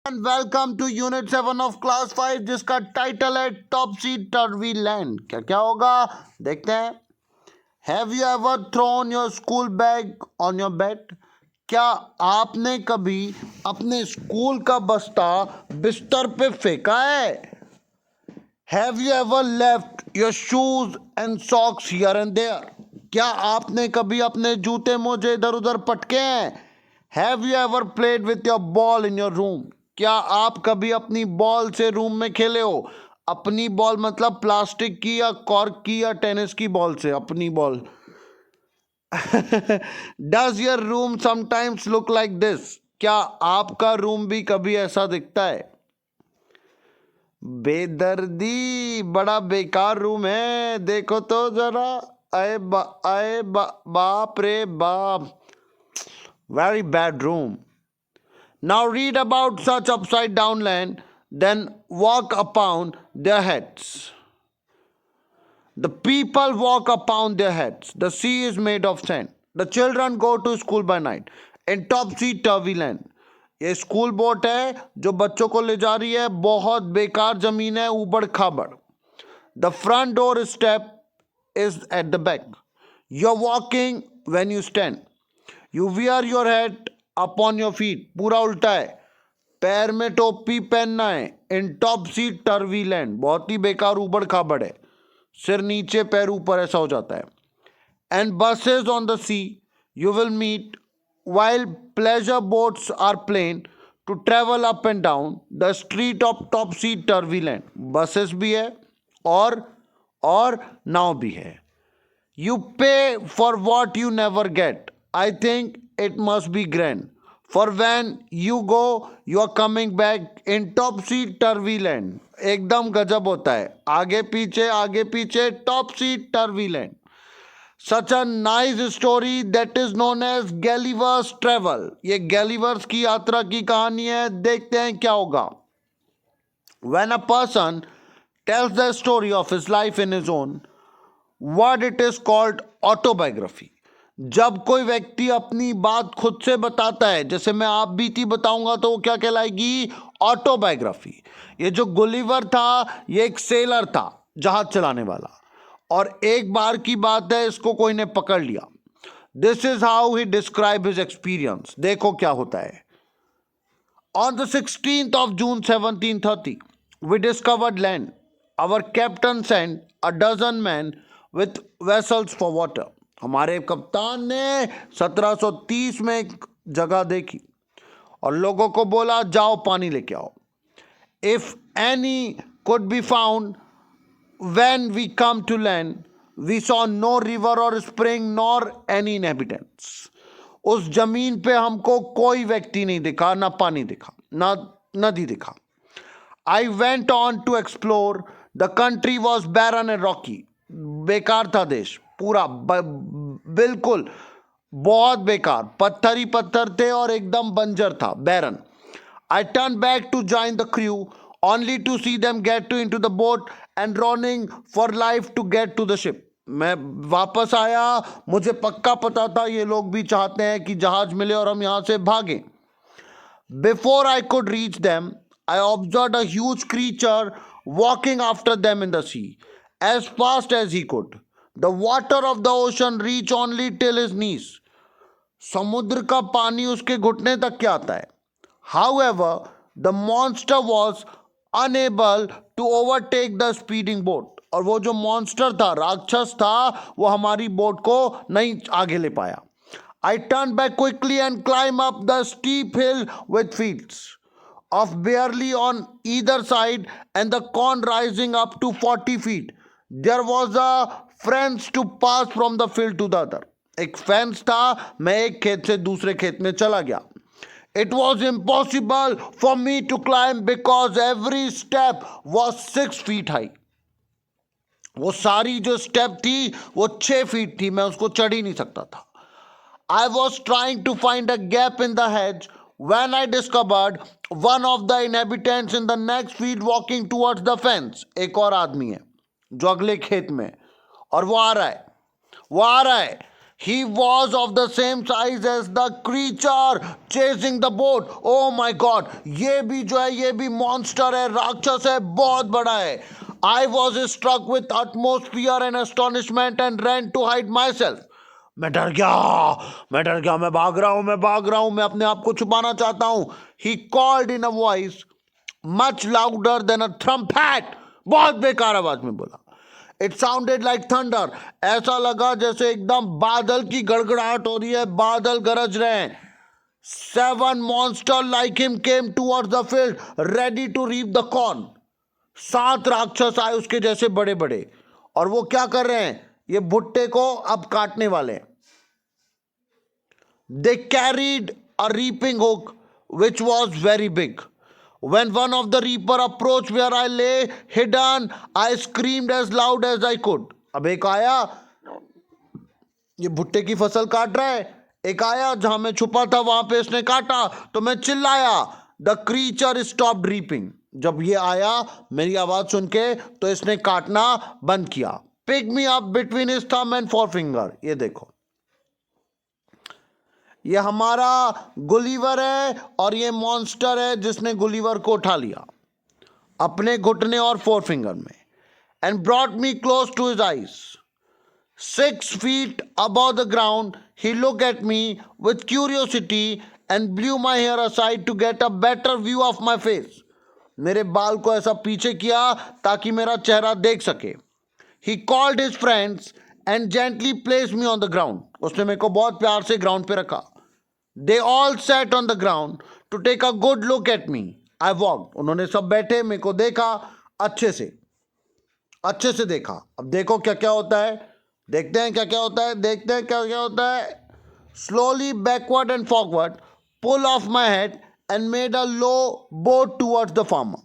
And welcome to unit 7 of class 5 जिसका title है टॉपसी टर्वी land. क्या क्या होगा देखते हैं। Have you ever thrown your school bag on your bed? क्या आपने कभी अपने स्कूल का बस्ता बिस्तर पे फेंका है? Have you ever left your shoes and socks here and there? क्या आपने कभी अपने जूते मोजे इधर उधर पटके हैं? Have you ever played with your ball in your room? क्या आप कभी अपनी बॉल से रूम में खेले हो? अपनी बॉल मतलब प्लास्टिक की या कॉर्क की या टेनिस की बॉल से अपनी ball. Does your room sometimes look like this? क्या आपका रूम भी कभी ऐसा दिखता है? बेदर्दी, बड़ा बेकार रूम है, देखो तो जरा। बाप रे बाप, very bed room. Now read about such upside down land, then walk upon their heads. The people walk upon their heads. The sea is made of sand. The children go to school by night in topsy turvy land. ये school boat है जो बच्चों को ले जा रही है, बहुत बेकार जमीन है, ऊबड़ खाबड़। The front door step is at the back. You're walking when you stand. You wear your hat upon your feet. पूरा उल्टा है, पैर में टोपी पहनना है। इन टॉपसी टर्वी लैंड, बहुत ही बेकार ऊबड़ खाबड़ है, सिर नीचे पैर ऊपर ऐसा हो जाता है। And buses on the sea you will meet while pleasure boats are planned to travel up and down the street of topsy turvy land. Buses भी है और नाव भी है। You pay for what you never get. I think it must be grand. For when you go, you are coming back in topsy turvy land. एकदम गजब होता है, आगे पीछे topsy turvy land. Such a nice story that is known as Gulliver's Travel. ये गैलिवर्स की यात्रा की कहानी है, देखते हैं क्या होगा। When a person tells the story of his life in his own word, it is called autobiography. जब कोई व्यक्ति अपनी बात खुद से बताता है, जैसे मैं आप बीती बताऊंगा, तो वो क्या कहलाएगी? ऑटोबायोग्राफी। ये जो गुलिवर था ये एक सेलर था, जहाज चलाने वाला, और एक बार की बात है इसको कोई ने पकड़ लिया। This is how he describe his experience. देखो क्या होता है। On the 16th of June 1730, we discovered land. Our captain sent a dozen men with vessels for water. हमारे कप्तान ने 1730 में एक जगह देखी और लोगों को बोला जाओ पानी लेके आओ। If any could be found, when we come to land, we saw no river or spring nor any inhabitants. उस जमीन पे हमको कोई व्यक्ति नहीं दिखा, ना पानी दिखा, ना नदी दिखा। I went on to explore. The country was barren and rocky. बेकार था देश पूरा, बिल्कुल बहुत बेकार, पत्थर ही पत्थर थे और एकदम बंजर था, barren. I turned back to join the crew only to see them get into the boat and running for life to get to the ship. मैं वापस आया, मुझे पक्का पता था ये लोग भी चाहते हैं कि जहाज मिले और हम यहां से भागें। Before I could reach them, I observed a huge creature walking after them in the sea as fast as he could. The water of the ocean reached only till his knees. समुद्र का पानी उसके घुटने तक क्या आता है। However, the monster was unable to overtake the speeding boat. और वो जो मॉन्स्टर था, राक्षस था, वो हमारी बोट को नहीं आगे ले पाया। I turned back quickly and climbed up the steep hill with fields of barley on either side and the corn rising up to 40 feet. There was a fence to pass from the field to the other. एक fence था, मैं एक खेत से दूसरे खेत में चला गया। It was impossible for me to climb because every step was 6 feet high. वो सारी जो स्टेप थी वो 6 फीट थी, मैं उसको चढ़ ही नहीं सकता था। I was trying to find a gap in the hedge when I discovered one of the inhabitants in the next field walking towards the fence. एक और आदमी है जो अगले खेत में, और वो आ रहा है। He was of the same size as the creature chasing the boat. Oh my God! ये भी जो है ये भी मॉन्स्टर है, राक्षस है, बहुत बड़ा है. I was struck with utmost fear and astonishment and ran to hide myself. मैं डर गया, मैं भाग रहा हूं, मैं अपने आप को छुपाना चाहता हूं. He called in a voice much louder than a trumpet. बहुत बेकार आवाज में बोला. It sounded like thunder. ऐसा लगा जैसे एकदम बादल की गड़गड़ाहट हो रही है, बादल गरज रहे हैं. 7 monsters like him came towards the field, ready to reap the corn. 7 राक्षस आए उसके जैसे बड़े बड़े, और वो क्या कर रहे हैं, ये भुट्टे को अब काटने वाले हैं. They carried a reaping hook which was very big. When one of the reaper approached where I lay hidden, I screamed as loud as I could. अब एक आया, ये भुट्टे की फसल काट रहा है. एक आया जहां मैं छुपा था, वहां पे इसने काटा तो मैं चिल्लाया. The creature stopped reaping. जब ये आया मेरी आवाज सुन के तो इसने काटना बंद किया. Pick me up between his thumb and forefinger. ये देखो, ये हमारा गुलीवर है और ये मॉन्स्टर है जिसने गुलीवर को उठा लिया अपने घुटने और 4 फिंगर में. And brought me close to his eyes. 6 feet above the ground, he looked at me with curiosity and blew my hair aside to get a better view of my face. मेरे बाल को ऐसा पीछे किया ताकि मेरा चेहरा देख सके. He called his friends and gently placed me on the ground. उसने मेरे को बहुत प्यार से ग्राउंड पे रखा. They all sat on the ground to take a good look at me. I walked. उन्होंने सब बैठे, मेरे को देखा, अच्छे से देखा. अब देखो क्या क्या होता है, देखते हैं क्या क्या होता है. Slowly backward and forward, pull off my head and made a low bow towards the farmer.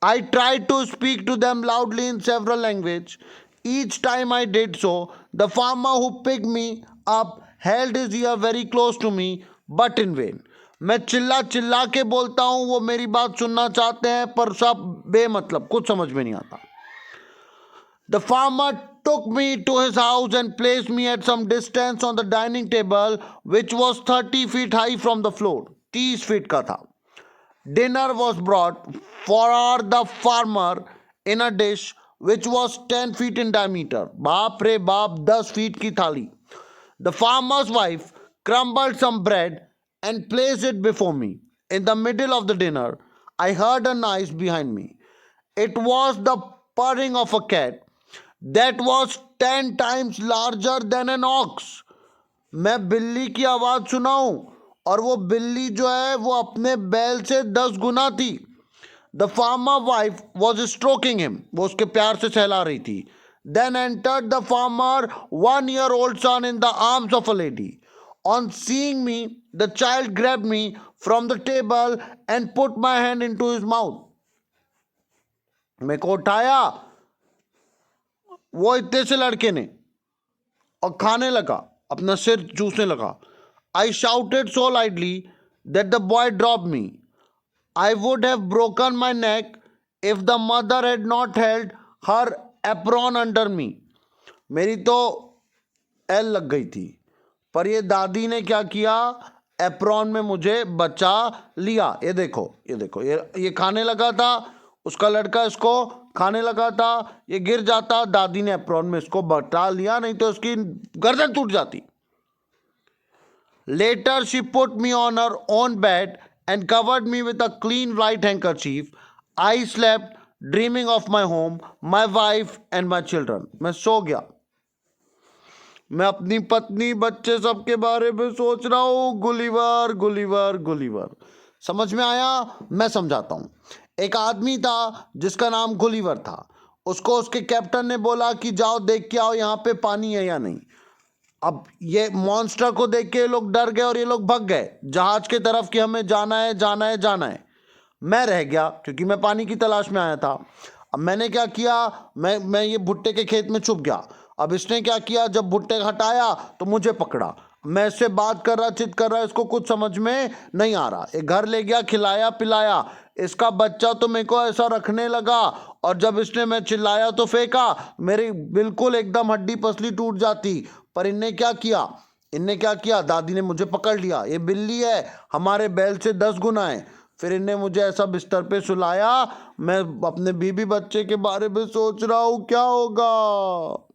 I tried to speak to them loudly in several languages. Each time I did so, the farmer who picked me up held his ear very close to me, but in vain. मैं चिल्ला के बोलता हूं, वो मेरी बात सुनना चाहते हैं पर सब बेमतलब, कुछ समझ में नहीं आता. The farmer took me to his house and placed me at some distance on the dining table, which was 30 feet high from the floor. 30 feet का था. Dinner was brought for the farmer in a dish which was 10 feet in diameter. बाप रे बाप, 10 feet की थाली. The farmer's wife crumbled some bread and placed it before me. In the middle of the dinner, I heard a noise behind me. It was the purring of a cat that was 10 times larger than an ox. मैं बिल्ली की आवाज सुना हूं और वो बिल्ली जो है वो अपने बैल से 10 गुना थी. The farmer wife was stroking him. वो उसके प्यार से सहला रही थी. Then entered the farmer 1-year-old son in the arms of a lady. On seeing me, the child grabbed me from the table and put my hand into his mouth. मेरे को उठाया वो इतने से लड़के ने और खाने लगा, अपना सिर चूसने लगा. I shouted so loudly that the boy dropped me. I would have broken my neck if the mother had not held her apron under me. मेरी तो एल लग गई थी, पर ये दादी ने क्या किया, एप्रॉन में मुझे बचा लिया. ये देखो ये खाने लगा था, उसका लड़का इसको खाने लगा था, ये गिर जाता, दादी ने एप्रॉन में इसको बचा लिया, नहीं तो उसकी गर्दन टूट जाती. Later she put me on her own bed and covered me with a clean white handkerchief. I slept dreaming of my home, my wife and my children. मैं सो गया, मैं अपनी पत्नी, बच्चे सबके बारे में सोच रहा हूँ. गुलीवर. समझ में आया? मैं समझाता हूँ. एक आदमी था जिसका नाम गुलीवर था. उसको उसके कैप्टन ने बोला कि जाओ देख के आओ यहाँ पे पानी है या नहीं. अब ये मॉन्स्टर को देख के ये लोग डर गए और ये लोग भाग गए जहाज के तरफ कि हमें जाना है. मैं रह गया क्योंकि मैं पानी की तलाश में आया था. अब मैंने क्या किया, मैं ये भुट्टे के खेत में छुप गया. अब इसने क्या किया, जब भुट्टे हटाया तो मुझे पकड़ा. मैं इससे बात कर रहा, चित कर रहा, इसको कुछ समझ में नहीं आ रहा. एक घर ले गया, खिलाया पिलाया. इसका बच्चा तो मेरे को ऐसा रखने लगा और जब इसने मैं चिल्लाया तो फेंका, मेरी बिल्कुल एकदम हड्डी पसली टूट जाती। पर इनने क्या किया, दादी ने मुझे पकड़ लिया। ये बिल्ली है, हमारे बैल से 10 गुना है। फिर इनने मुझे ऐसा बिस्तर पे सुलाया, मैं अपने बीबी बच्चे के बारे में सोच रहा हूँ क्या होगा।